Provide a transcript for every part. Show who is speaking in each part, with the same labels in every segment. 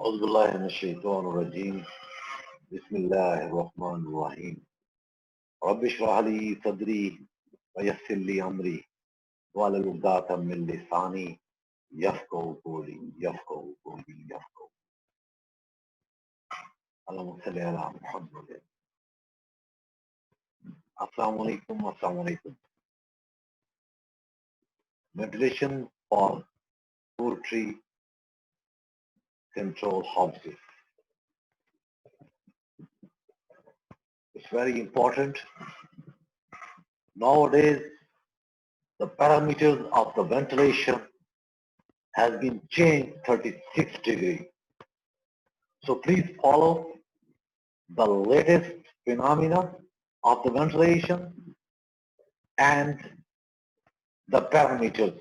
Speaker 1: أعوذ بالله من الشيطان الرجيم بسم الله الرحمن الرحيم رب اشرح لي صدري ويسر لي أمري واحلل عقدة من لساني يفقهوا قولي يفقهوا اللهم صل على محمد. Assalamu alaikum. Meditation for poultry control houses. It's very important. Nowadays, the parameters of the ventilation has been changed 36 degrees. So please follow the latest phenomena of the ventilation and the parameters.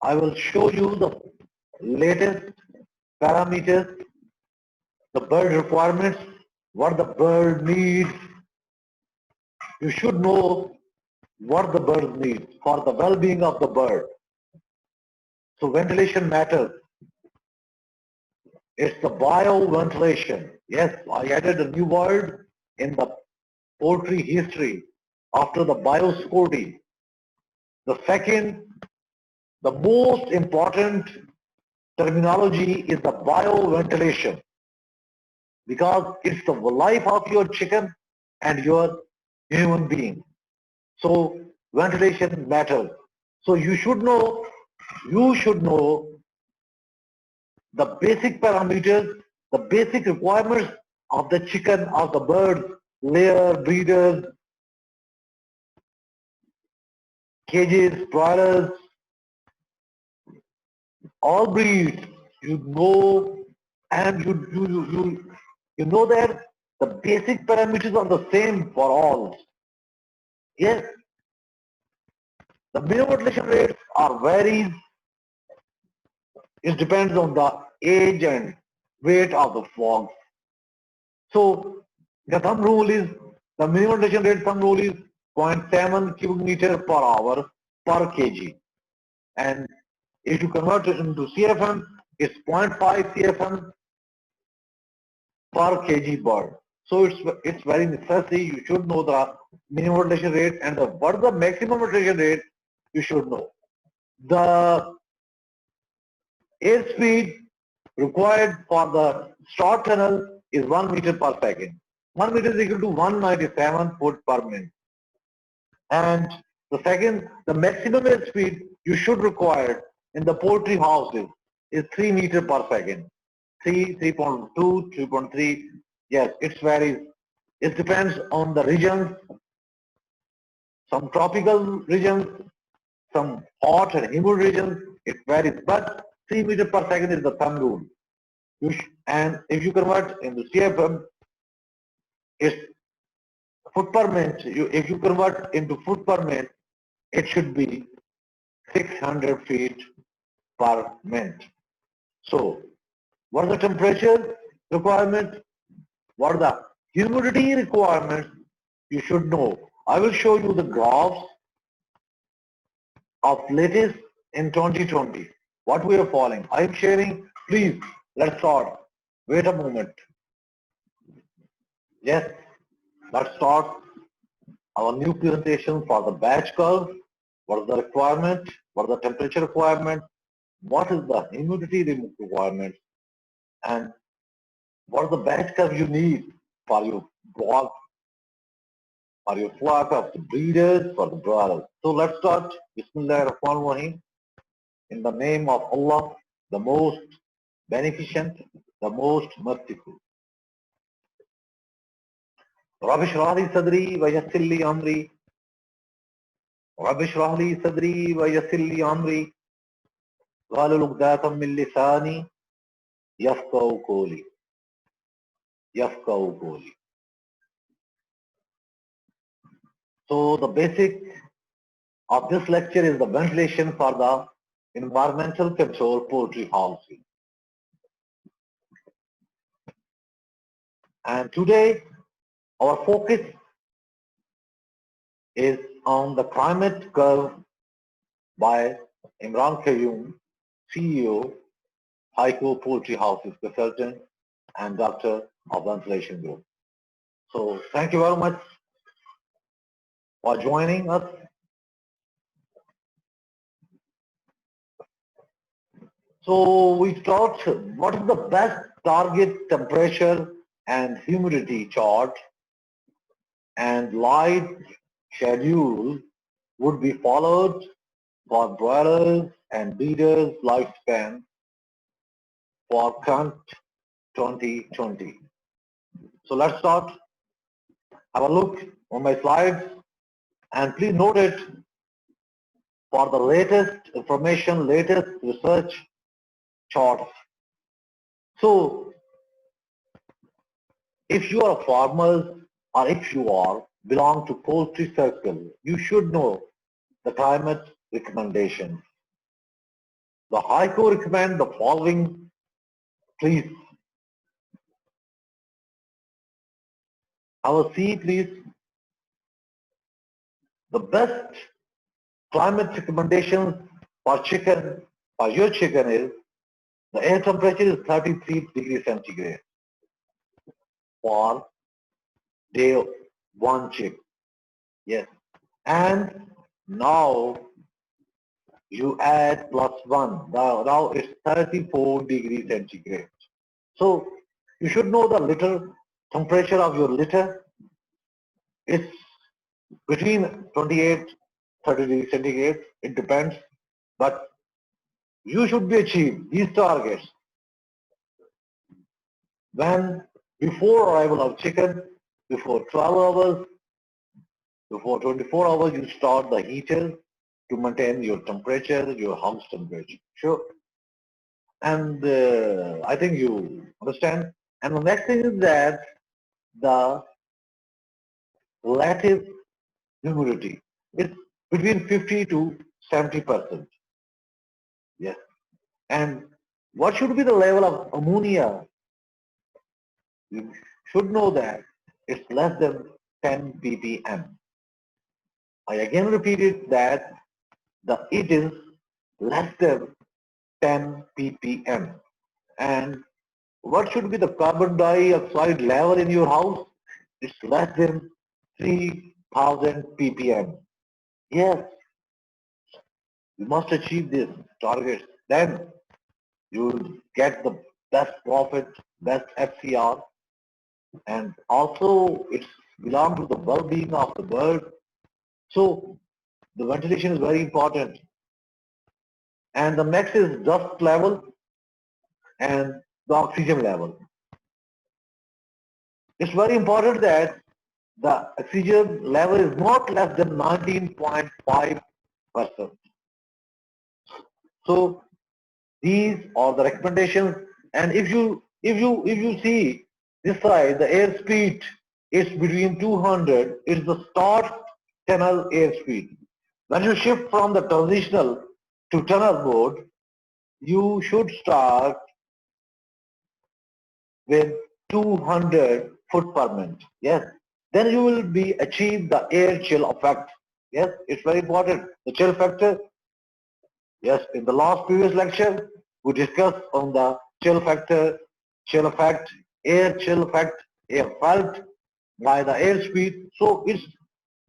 Speaker 1: I will show you the latest parameters, the bird requirements, what the bird needs. You should know what the bird needs for the well-being of the bird. So ventilation matters. It's the bio-ventilation. Yes, I added a new word in the poultry history after the biosecurity. The second, the most important terminology is the bioventilation because it's the life of your chicken and your human being. So ventilation matters. So you should know the basic parameters, the basic requirements of the chicken, of the birds, layer, breeders, cages, broilers, all breeds. You know, and you know that the basic parameters are the same for all. Yes, the minimum ventilation rates are varies. It depends on the age and weight of the frogs. So the thumb rule is the minimum ventilation rate thumb rule is 0.7 cubic meter per hour per kg, and if you convert it into CFM, it's 0.5 CFM per kg bird. So it's very necessary. You should know the minimum ventilation rate and what is the maximum ventilation rate. You should know the airspeed required for the straw tunnel is 1 meter per second. 1 meter is equal to 197 foot per minute. And the second, the maximum airspeed you should require in the poultry houses is 3 meter per second. 3, 3.2, 3.3. Yes, it varies. It depends on the regions. Some tropical regions, some hot and humid regions, it varies. But 3 meter per second is the thumb rule. And if you convert into CFM, it's foot per minute. If you convert into foot per minute, it should be 600 feet per minute. So, what are the temperature requirements? What are the humidity requirements? You should know. I will show you the graphs of latest in 2020. What we are following. I am sharing. Please, let's start. Wait a moment. Yes, let's start our new presentation for the batch curve. What is the requirement? What is the temperature requirement? What is the humidity requirement? And what is the batch curve you need for your block, for your flock of the breeders, for the brothers. So let's start. Bismillah ar-Rahman ar-Rahim. In the name of Allah, the most beneficent, the most merciful. رب اشرح لي صدري ويسر لي أمري رب اشرح لي صدري ويسر لي أمري واحلل عقدة من لساني يفقهوا قولي يفقهوا قولي. So the basic of this lecture is the ventilation for the environmental control poultry housing. And today our focus is on the climate curve by Imran Qayyum, CEO HYCO Poultry Houses consultant and Doctor of Ventilation Group. So thank you very much for joining us. So we talked what is the best target temperature and humidity chart and light schedule would be followed for broilers and breeders lifespan for current 2020. So let's start. Have a look on my slides and please note it for the latest information, latest research charts. So if you are a farmer or if you are belong to poultry circle, you should know the climate recommendations. The HYCO recommend the following. Please have a see, please. The best climate recommendations for chicken, for your chicken is the air temperature is 33 degrees centigrade for day one chick. Yes. And now you add plus one. Now it's 34 degrees centigrade. So you should know the litter temperature of your litter. It's between 28, 30 degrees centigrade. It depends. But you should be achieved these targets when before arrival of chicken, before 12 hours, before 24 hours, you start the heater to maintain your temperature, your house temperature. Sure. And I think you understand. And the next thing is that the relative humidity is between 50 to 70%. Yes. And what should be the level of ammonia? You should know that it's less than 10 ppm. I again repeated that it is less than 10 ppm. And what should be the carbon dioxide level in your house? It's less than 3000 ppm. Yes, you must achieve this target. Then you will get the best profit, best FCR, and also it's belong to the well-being of the bird. So the ventilation is very important. And the next is dust level and the oxygen level. It's very important that the oxygen level is not less than 19.5%. So these are the recommendations. And if you see this side, the airspeed is between 200. It's the start tunnel airspeed. When you shift from the transitional to tunnel mode, you should start with 200 foot per minute. Yes. Then you will be achieve the air chill effect. Yes, it's very important. The chill factor. Yes, in the last previous lecture, we discussed on the chill factor, chill effect, air chill effect, air felt by the air speed. So it's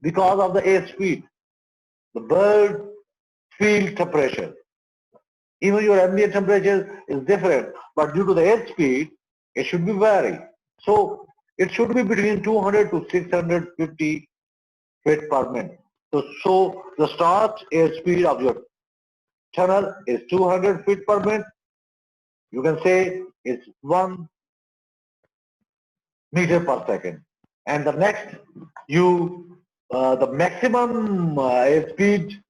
Speaker 1: because of the air speed. The bird feel temperature. Even your ambient temperature is different, but due to the air speed, it should be vary. So it should be between 200 to 650 feet per minute. So the start airspeed of your tunnel is 200 feet per minute. You can say it's 1 meter per second. And the next, the maximum airspeed